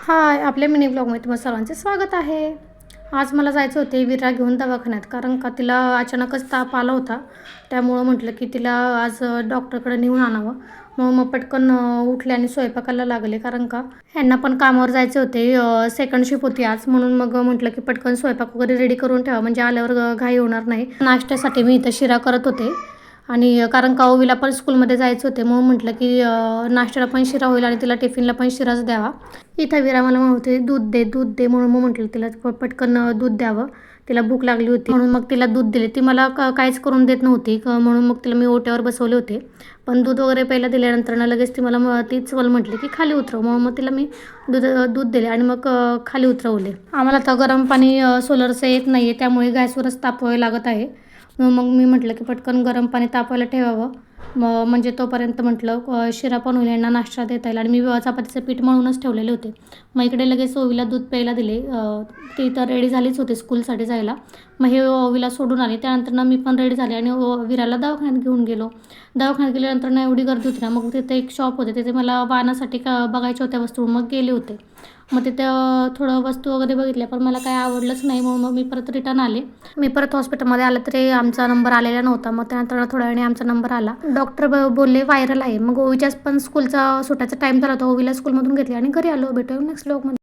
हाय, आपल्या मिनी ब्लॉगमध्ये तुम्हा सर्वांचे स्वागत आहे. आज मला जायचं होते विरा घेऊन दवाखान्यात, कारण का तिला अचानकच ताप आला होता. त्यामुळं म्हटलं की तिला आज डॉक्टरकडे नेऊन आणावं. मग पटकन उठले आणि स्वयंपाकाला लागले, कारण का ह्यांना पण कामावर जायचे होते. सेकंड शिफ्ट होती आज, म्हणून मग म्हटलं की पटकन स्वयंपाक वगैरे रेडी करून ठेवा, म्हणजे आल्यावर घाई होणार नाही. नाश्त्यासाठी मी इथं शिरा करत होते, आणि कारण का ओवीला पण स्कूलमध्ये जायचं होते, मग म्हटलं की नाश्त्याला पण शिरा होईल आणि तिला टिफिनला पण शिराच द्यावा. इथं विरा मला म्हणत होती दूध दे दूध दे, म्हणून मग म्हटलं तिला पटकन दूध द्यावं. तिला भूक लागली होती म्हणून मग तिला दूध दिले. ती मला काहीच करून देत नव्हती, म्हणून मग तिला मी ओट्यावर बसवले होते. पण दूध वगैरे पहिला दिल्यानंतर लगेच ती तीच मला म्हटली की खाली उतरव. मग तिला मी दूध दिले आणि मग खाली उतरवले. आम्हाला तर गरम पाणी सोलरचं येत नाही आहे, त्यामुळे गॅसवरच तापवावे लागत आहे. मग मी म्हटलं की पटकन गरम पाणी तापवायला ठेवावं, म्हणजे तोपर्यंत म्हटलं शिरा पण होईल, यांना नाश्ता देता येईल. आणि मी चपातीचं पीठ मळूनच ठेवलेले होते. मग इकडे लगेच ओवीला दूध प्यायला दिले. ती तर रेडी झालीच होती स्कूलसाठी जायला. मग हे ओवीला सोडून आले. त्यानंतर मी पण रेडी झाले आणि विराला दवाखान्यात घेऊन गेलो. दवाखान्यात गेल्यानंतर एवढी गर्दी होती ना, मग तिथे एक शॉप होते, तिथे मला वाहनासाठी बघायच्या होत्या वस्तू. मग गेले होते. मग तिथे थोडं वस्तू वगैरे बघितल्या, पण मला काही आवडलंच नाही, म्हणून मग मी परत रिटर्न आले. मी परत हॉस्पिटलमध्ये आलं तरी आमचा नंबर आलेला नव्हता. मग त्यानंतर थोड्या वेळाने आमचा नंबर आला. डॉक्टर बोलले व्हायरल आहे. मग ओवीच्याच पण स्कूलचा सुटायचा टाईम झाला होता. ओवीला स्कूलमधून घेतली आणि घरी आलो. भेटूया नेक्स्ट ब्लॉगमध्ये.